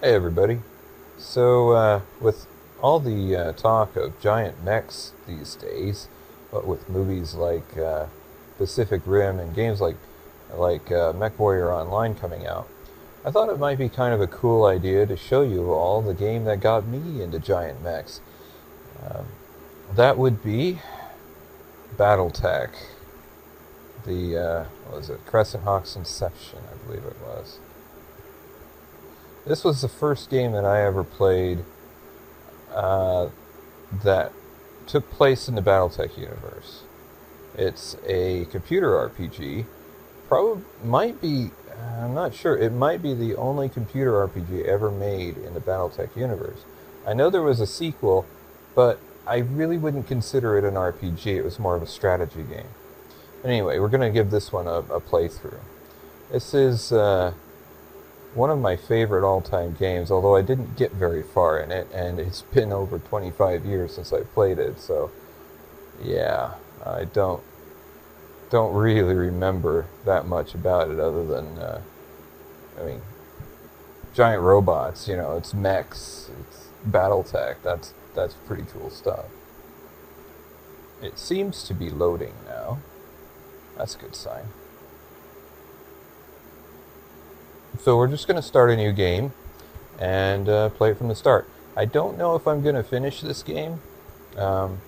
Hey everybody. With all the talk of giant mechs these days, but with movies like Pacific Rim and games like Mechwarrior Online coming out, I thought it might be kind of a cool idea to show you all the game that got me into giant mechs. Um, that would be Battletech, the what was it? Crescent Hawk's Inception, I believe it was. This was the first game that I ever played uh, that took place in the Battletech universe. It's a computer RPG. Probably might be. I'm not sure. It might be the only computer RPG ever made in the Battletech universe. I know there was a sequel, but I really wouldn't consider it an RPG. It was more of a strategy game. Anyway, we're going to give this one a playthrough. This is one of my favorite all-time games, although I didn't get very far in it, and it's been over 25 years since I played it, so yeah, I don't really remember that much about it other than, I mean, giant robots, it's mechs, it's Battletech, that's pretty cool stuff. It seems to be loading now. That's a good sign. So we're just going to start a new game and play it from the start. I don't know if I'm going to finish this game, but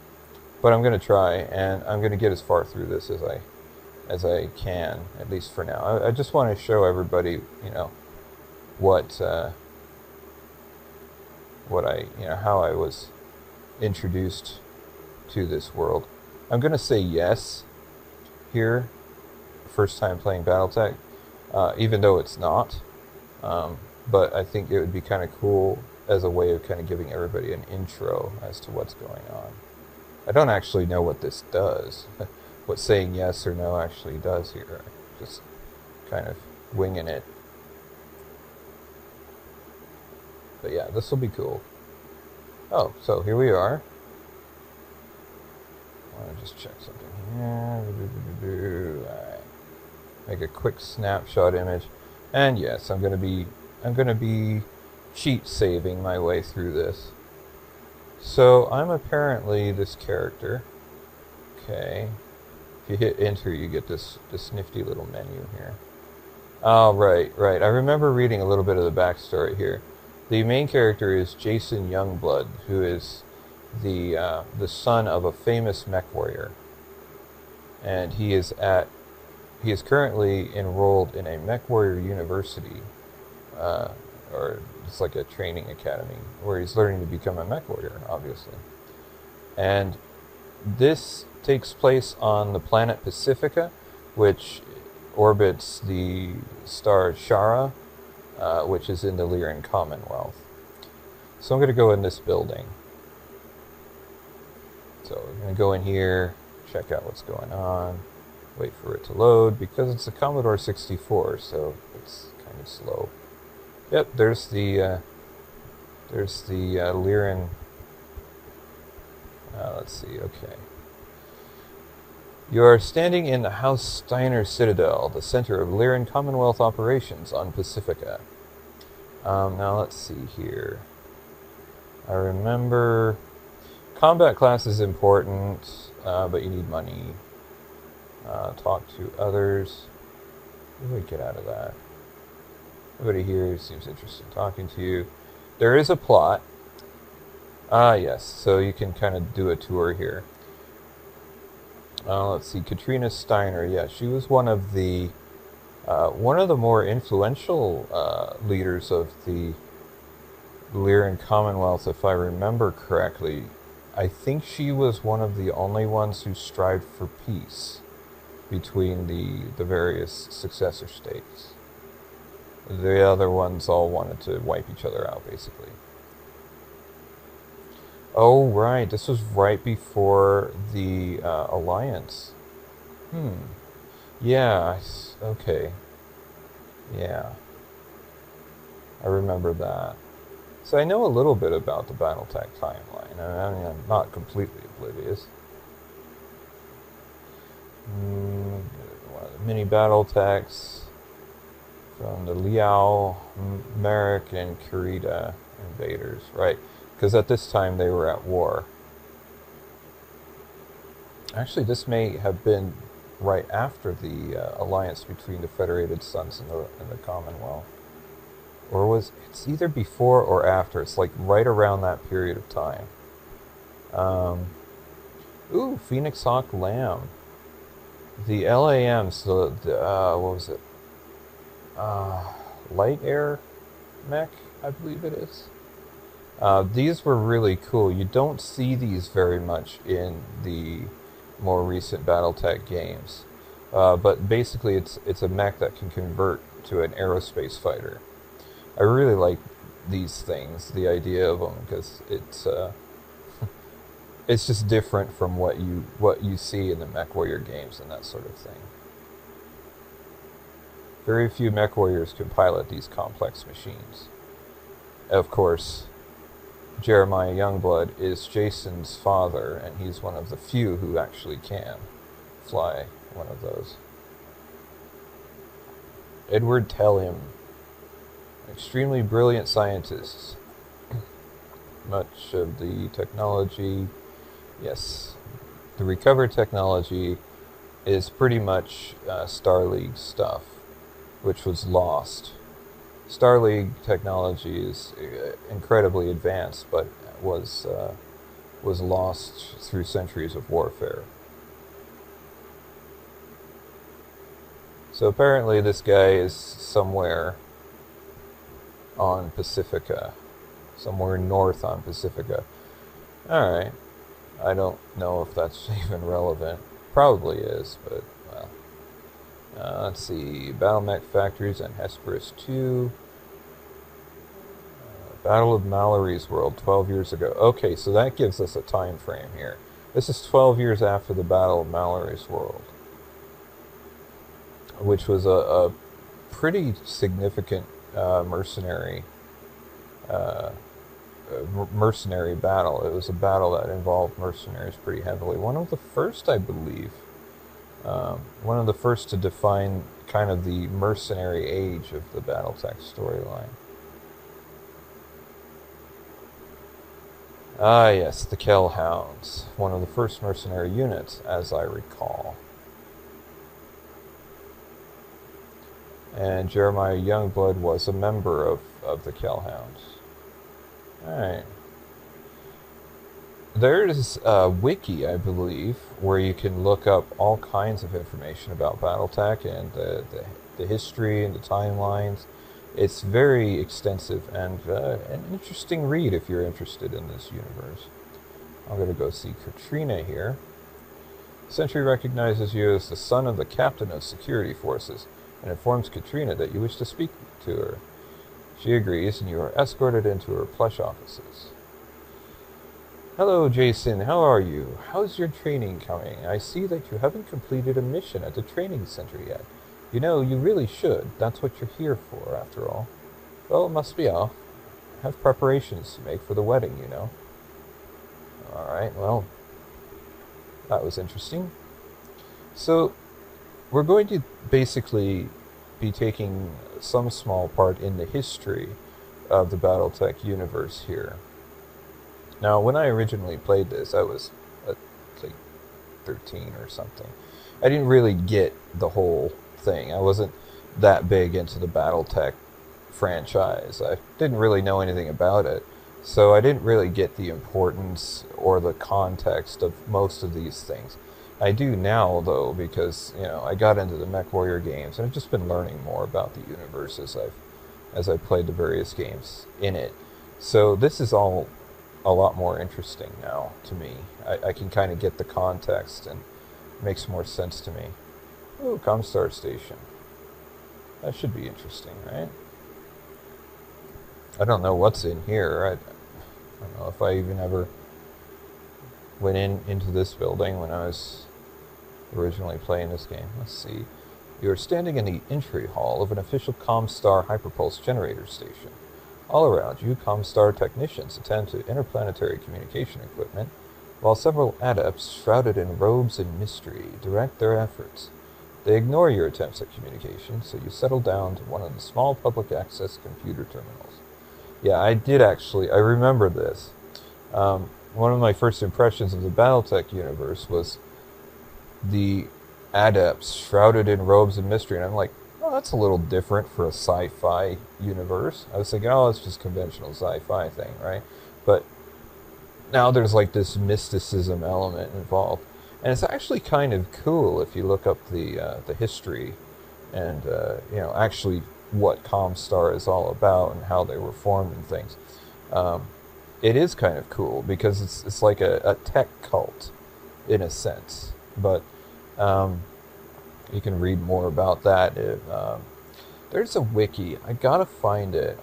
I'm going to try, and I'm going to get as far through this as I can, at least for now. I just want to show everybody, what how I was introduced to this world. I'm going to say yes here, first time playing Battletech. Even though it's not. But I think it would be kind of cool as a way of kind of giving everybody an intro as to what's going on. I don't actually know what this does, what saying yes or no actually does here. Just kind of winging it. But yeah, this will be cool. Oh, so here we are. I want to just check something here. Alright. Make a quick snapshot image, and yes, I'm gonna be cheat saving my way through this. So I'm apparently this character. Okay, if you hit enter, you get this nifty little menu here. Oh, right. I remember reading a little bit of the backstory here. The main character is Jason Youngblood, who is the son of a famous Mechwarrior, and he is currently enrolled in a Mechwarrior University, or it's like a training academy, where he's learning to become a Mechwarrior, obviously. And this takes place on the planet Pacifica, which orbits the star Shara, which is in the Lyran Commonwealth. So I'm going to go in this building. So we're going to go in here, check out what's going on. Wait for it to load, because it's a Commodore 64, so it's kind of slow. Yep, there's the Lyran. Let's see, okay. You are standing in the House Steiner Citadel, the center of Lyran Commonwealth operations on Pacifica. Now let's see here. I remember combat class is important, but you need money. Talk to others. What do we get out of that? Everybody here seems interested in talking to you. There is a plot. Yes, so you can kind of do a tour here. Let's see, Katrina Steiner. Yeah, she was one of the more influential leaders of the Lyran Commonwealth, if I remember correctly. I think she was one of the only ones who strived for peace between the various successor states. The other ones all wanted to wipe each other out, basically. Oh, right. This was right before the Alliance. Yeah, okay. Yeah. I remember that. So I know a little bit about the Battletech timeline. I mean, I'm not completely oblivious. One of the mini Battletechs. from the Liao, Merrick, and Kurita invaders, right? Because at this time they were at war. Actually, this may have been right after the alliance between the Federated Suns and the Commonwealth. Or it's either before or after. It's like right around that period of time. Ooh, Phoenix Hawk Lamb. The LAMs, what was it? Light Air Mech, I believe it is. These were really cool. You don't see these very much in the more recent Battletech games. But basically it's a mech that can convert to an aerospace fighter. I really like these things, the idea of them, because it's just different from what you see in the Mechwarrior games and that sort of thing. Very few Mechwarriors can pilot these complex machines. Of course, Jeremiah Youngblood is Jason's father, and he's one of the few who actually can fly one of those. Edward Telliam, extremely brilliant scientist. Much of the technology, yes, the recovered technology is pretty much Star League stuff, which was lost. Star League technology is incredibly advanced, but was lost through centuries of warfare. So apparently this guy is somewhere on Pacifica, somewhere north on Pacifica. Alright, I don't know if that's even relevant. Probably is, but well. Let's see, Battle Mech Factories and Hesperus 2. Battle of Mallory's World, 12 years ago. Okay, so that gives us a time frame here. This is 12 years after the Battle of Mallory's World, which was a pretty significant mercenary battle. It was a battle that involved mercenaries pretty heavily. One of the first, I believe, one of the first to define kind of the mercenary age of the Battletech storyline. Ah, yes, the Kellhounds. One of the first mercenary units, as I recall. And Jeremiah Youngblood was a member of the Kellhounds. Alright. There's a wiki, I believe, where you can look up all kinds of information about Battletech and the history and the timelines. It's very extensive and an interesting read if you're interested in this universe. I'm going to go see Katrina here. Sentry recognizes you as the son of the captain of security forces and informs Katrina that you wish to speak to her. She agrees, and you are escorted into her plush offices. Hello, Jason. How are you? How's your training coming? I see that you haven't completed a mission at the training center yet. You know, you really should. That's what you're here for, after all. Well, it must be off. I have preparations to make for the wedding, you know. Alright, well, that was interesting. So, we're going to basically be taking some small part in the history of the Battletech universe here. Now, when I originally played this, I was, like, 13 or something. I didn't really get the whole thing. I wasn't that big into the Battletech franchise. I didn't really know anything about it, so I didn't really get the importance or the context of most of these things. I do now, though, because, you know, I got into the Mechwarrior games, and I've just been learning more about the universe as I've played the various games in it. So this is all a lot more interesting now to me. I can kind of get the context, and it makes more sense to me. Ooh, Comstar Station. That should be interesting, right? I don't know what's in here. I don't know if I even ever went into this building when I was originally playing this game. Let's see. You are standing in the entry hall of an official Comstar hyperpulse generator station. All around you, Comstar technicians attend to interplanetary communication equipment, while several adepts shrouded in robes and mystery direct their efforts. They ignore your attempts at communication, so you settle down to one of the small public access computer terminals. Yeah, I remember this. One of my first impressions of the Battletech universe was the adepts shrouded in robes of mystery, and I'm like, oh, that's a little different for a sci-fi universe. I was thinking, oh, it's just conventional sci-fi thing, right? But now there's like this mysticism element involved, and it's actually kind of cool if you look up the history and actually what Comstar is all about and how they were formed and things. It is kind of cool because it's like a tech cult in a sense, but you can read more about that. There's a wiki. I gotta find it.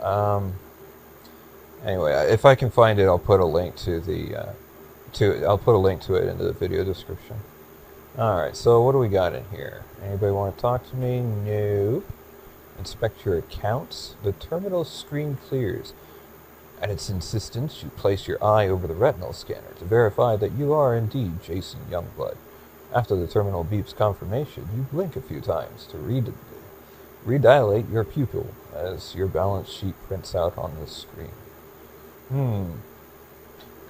Anyway, if I can find it, I'll put a link to I'll put a link to it in the video description. All right. So what do we got in here? Anybody want to talk to me? No. Inspect your accounts. The terminal screen clears. At its insistence, you place your eye over the retinal scanner to verify that you are indeed Jason Youngblood. After the terminal beeps confirmation, you blink a few times to redilate your pupil as your balance sheet prints out on the screen.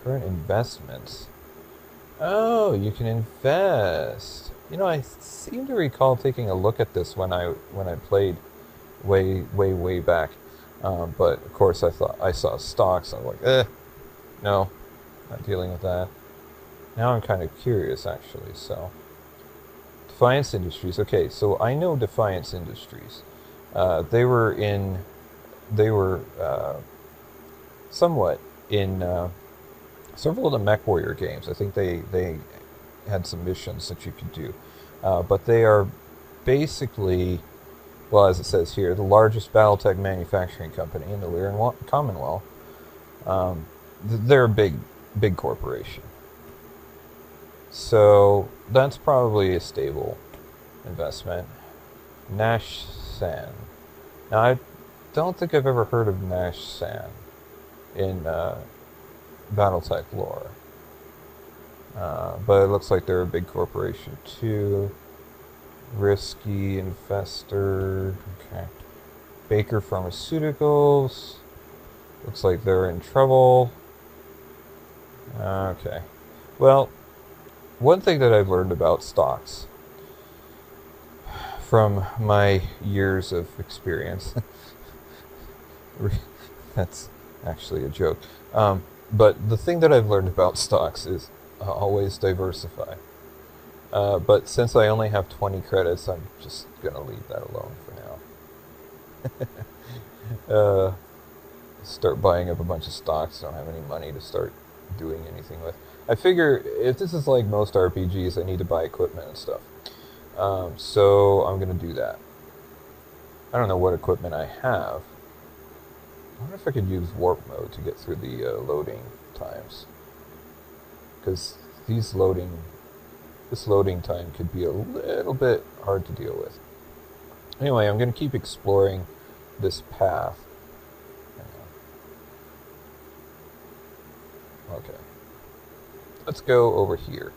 Current investments. Oh, you can invest. I seem to recall taking a look at this when I played way back. But of course I saw stocks. I'm like, no, not dealing with that. Now I'm kind of curious, actually. So, Defiance Industries. Okay, so I know Defiance Industries. They were somewhat in several of the Mechwarrior games. I think they had some missions that you could do, but they are basically, well, as it says here, the largest Battletech manufacturing company in the Lyran Commonwealth. They're a big corporation. So that's probably a stable investment. Nash San. Now, I don't think I've ever heard of Nash San in Battletech lore. But it looks like they're a big corporation too. Risky Investor. Okay. Baker Pharmaceuticals. Looks like they're in trouble. Okay. Well, one thing that I've learned about stocks from my years of experience, that's actually a joke, but the thing that I've learned about stocks is always diversify. But since I only have 20 credits, I'm just going to leave that alone for now. Start buying up a bunch of stocks. Don't have any money to start doing anything with. I figure if this is like most RPGs, I need to buy equipment and stuff. So I'm going to do that. I don't know what equipment I have. I wonder if I could use warp mode to get through the loading times. Because this loading time could be a little bit hard to deal with. Anyway, I'm going to keep exploring this path. Okay. Let's go over here.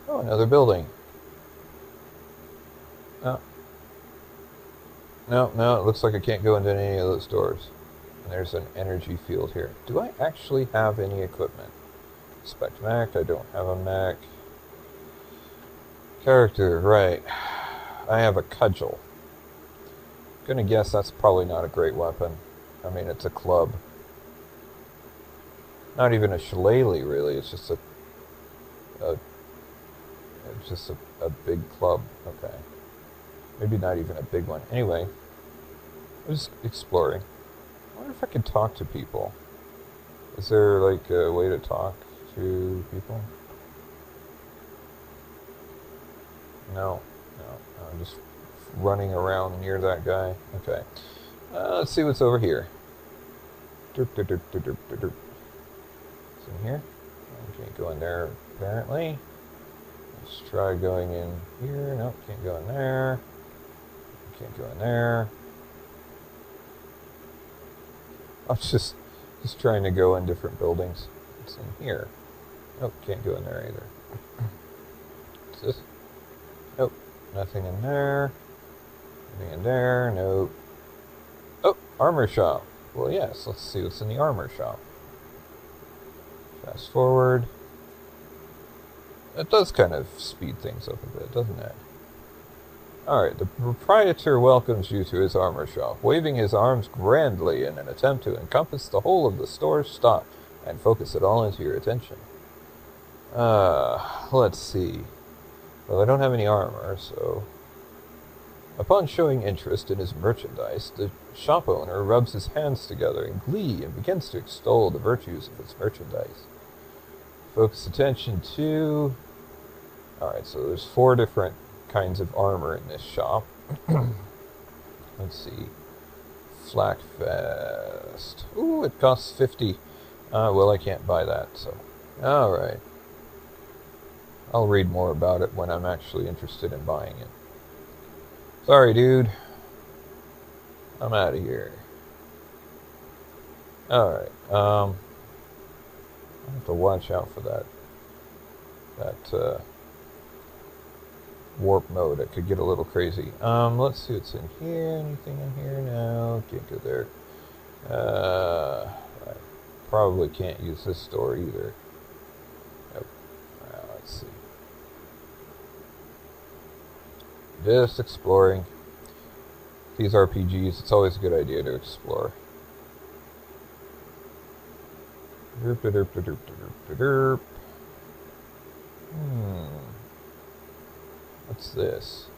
Oh, another building. No, it looks like I can't go into any of those doors. And there's an energy field here. Do I actually have any equipment? Spec mech, I don't have a mech. Character, right. I have a cudgel. Gonna guess that's probably not a great weapon. I mean, it's a club. Not even a shillelagh, really. It's just a big club. Okay. Maybe not even a big one. Anyway, I'm just exploring. I wonder if I could talk to people. Is there like a way to talk to people? No. I'm just running around near that guy. Okay. Let's see what's over here. Derp. In here. Can't go in there apparently. Let's try going in here. Nope, can't go in there. Can't go in there. I'm just trying to go in different buildings. It's in here. Nope, can't go in there either. What's this? Nope, Nothing in there. Nothing in there. Nope. Oh, armor shop. Well, yes. Let's see what's in the armor shop. Fast forward. It does kind of speed things up a bit, doesn't it? Alright, the proprietor welcomes you to his armor shop, waving his arms grandly in an attempt to encompass the whole of the store's stock and focus it all into your attention. Let's see. Well, I don't have any armor, so... Upon showing interest in his merchandise, the shop owner rubs his hands together in glee and begins to extol the virtues of his merchandise. Focus attention to... Alright, so there's 4 different kinds of armor in this shop. Let's see. Flak Vest. Ooh, it costs 50. Well, I can't buy that, so... Alright. I'll read more about it when I'm actually interested in buying it. Sorry, dude. I'm out of here. Alright, I have to watch out for that warp mode. It could get a little crazy. Let's see what's in here. Anything in here? No, can't go there. I probably can't use this door either. Nope. Let's see. Just exploring. These RPGs, it's always a good idea to explore. Derp, derp, derp, derp, derp, derp. What's this?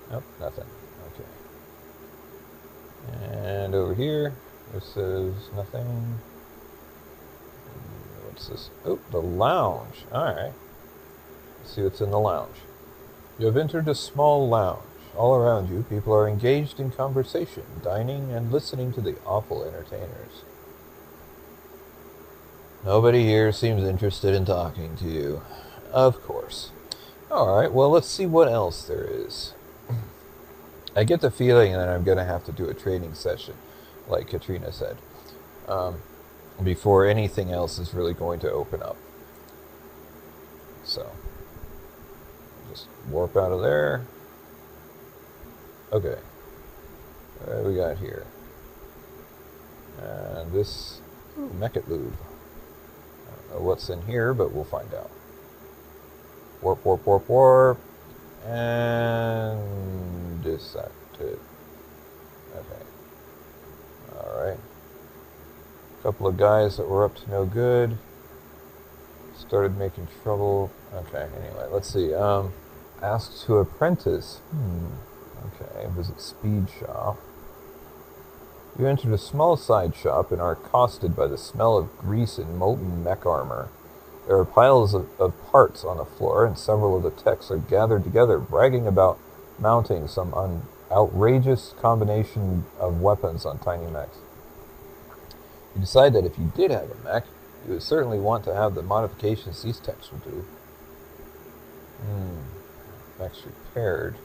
Nope, nothing. Okay. And over here, this is nothing. What's this? Oh, the lounge. Alright. Let's see what's in the lounge. You have entered a small lounge. All around you, people are engaged in conversation, dining, and listening to the awful entertainers. Nobody here seems interested in talking to you. Of course. Alright, well, let's see what else there is. I get the feeling that I'm going to have to do a training session, like Katrina said, before anything else is really going to open up. So, just warp out of there. Okay. What do we got here? And this... Ooh, Mechwarrior. I don't know what's in here, but we'll find out. Warp, warp, warp, warp. And... Disactive. Okay. Alright. A couple of guys that were up to no good. Started making trouble. Okay, anyway, let's see. Asked to apprentice. Okay, visit speed shop. You entered a small side shop and are accosted by the smell of grease and molten mech armor. There are piles of parts on the floor, and several of the techs are gathered together, bragging about mounting some outrageous combination of weapons on tiny mechs. You decide that if you did have a mech, you would certainly want to have the modifications these techs would do. Mech's repaired.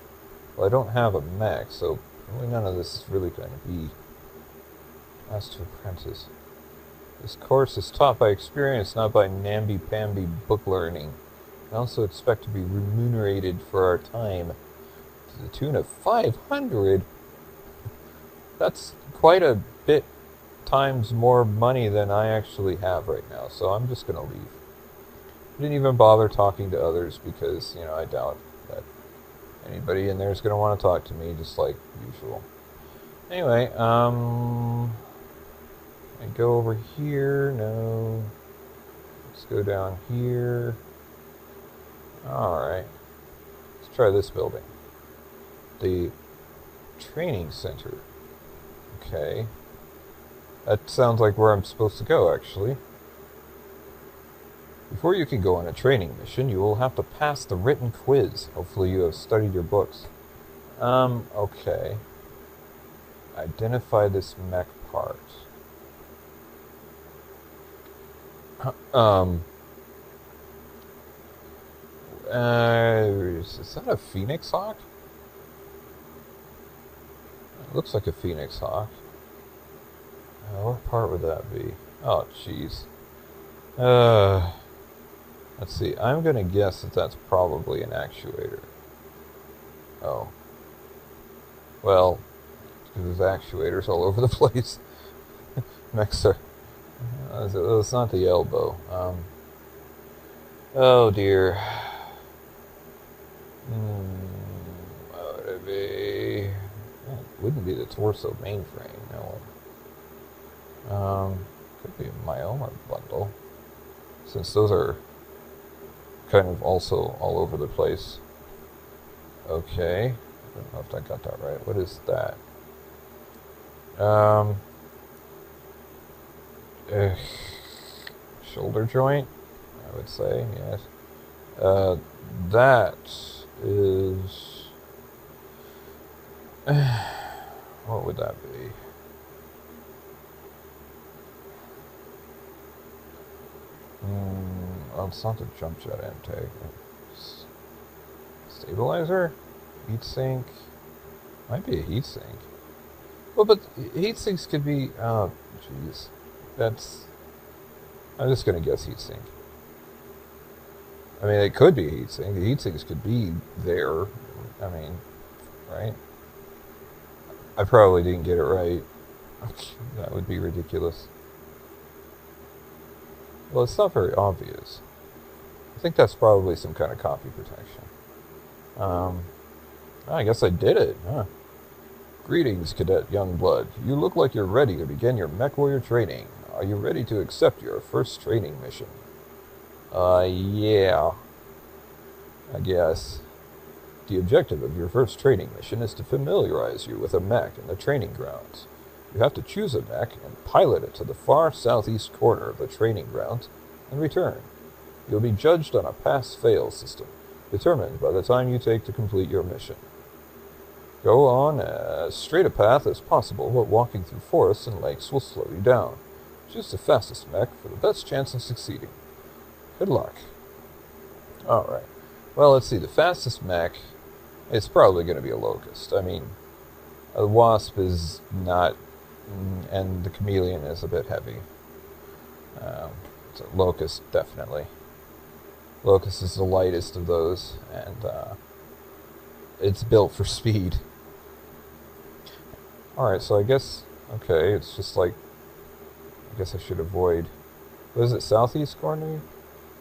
Well, I don't have a mech, so really none of this is really going to be asked to apprentice. This course is taught by experience, not by namby-pamby book learning. I also expect to be remunerated for our time to the tune of 500. That's quite a bit times more money than I actually have right now, so I'm just going to leave. I didn't even bother talking to others because, I doubt that anybody in there is going to want to talk to me, just like usual. Anyway, I go over here. No. Let's go down here. Alright. Let's try this building. The training center. Okay. That sounds like where I'm supposed to go, actually. Before you can go on a training mission, you will have to pass the written quiz. Hopefully you have studied your books. Okay. Identify this mech part. Is that a Phoenix Hawk? It looks like a Phoenix Hawk. What part would that be? Oh, jeez. Let's see. I'm going to guess that that's probably an actuator. Oh. Well, there's actuators all over the place. Mechs are... it's not the elbow. Oh dear. What would it be? Well, it wouldn't be the torso mainframe, no. Could be a myoma bundle, since those are kind of also all over the place. Okay. I don't know if I got that right. What is that? Shoulder joint, I would say, yes. That is... what would that be? Well, it's not the jump jet intake. Stabilizer? Heatsink? Might be a heatsink. Well, but heatsinks could be... oh, jeez. That's... I'm just going to guess heatsink. I mean, it could be a heatsink. The heatsinks could be there. I mean, right? I probably didn't get it right. That would be ridiculous. Well, it's not very obvious. I think that's probably some kind of copy protection. I guess I did it, huh? Greetings, Cadet Youngblood. You look like you're ready to begin your Mechwarrior training. Are you ready to accept your first training mission? Yeah. I guess. The objective of your first training mission is to familiarize you with a mech in the training grounds. You have to choose a mech and pilot it to the far southeast corner of the training grounds and return. You'll be judged on a pass-fail system, determined by the time you take to complete your mission. Go on as straight a path as possible, but walking through forests and lakes will slow you down. Choose the fastest mech for the best chance of succeeding. Good luck. Alright. Well, let's see. The fastest mech is probably going to be a Locust. I mean, a Wasp is not... and the Chameleon is a bit heavy. So Locust, definitely. Locust is the lightest of those, and it's built for speed. Alright, so I guess... okay, it's just like... I guess I should avoid... what is it, southeast corner?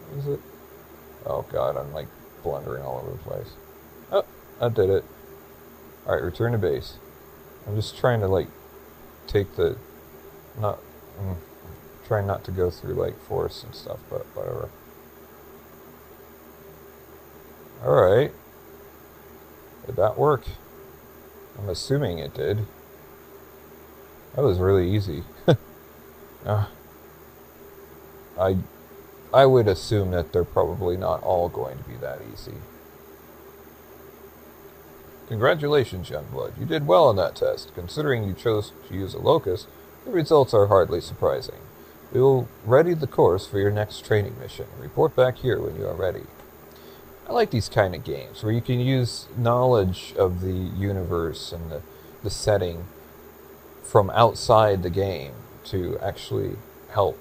What is it? Oh god, I'm like blundering all over the place. Oh, I did it. Alright, return to base. I'm just trying to like take the... not... trying not to go through like forests and stuff, but whatever. Alright. Did that work? I'm assuming it did. That was really easy. I would assume that they're probably not all going to be that easy. Congratulations, Youngblood. You did well on that test. Considering you chose to use a Locust, the results are hardly surprising. We will ready the course for your next training mission. Report back here when you are ready. I like these kind of games where you can use knowledge of the universe and the setting from outside the game to actually help,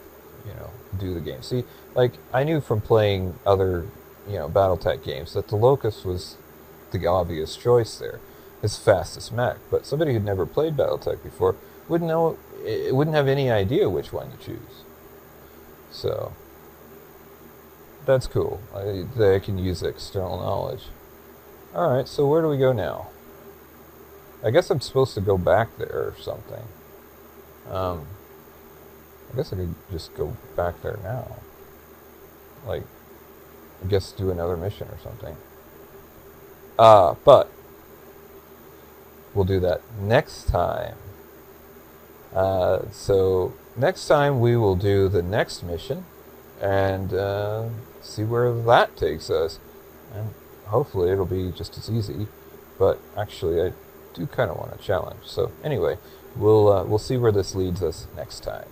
do the game. See, like, I knew from playing other, Battletech games that the Locust was the obvious choice there. It's fastest mech, but somebody who'd never played Battletech before wouldn't have any idea which one to choose. So, that's cool. I can use external knowledge. Alright, so where do we go now? I guess I'm supposed to go back there or something. I guess I could just go back there now. Like, I guess do another mission or something. But we'll do that next time. So next time we will do the next mission and see where that takes us. And hopefully it'll be just as easy. But actually, I do kind of want a challenge. So anyway, we'll see where this leads us next time.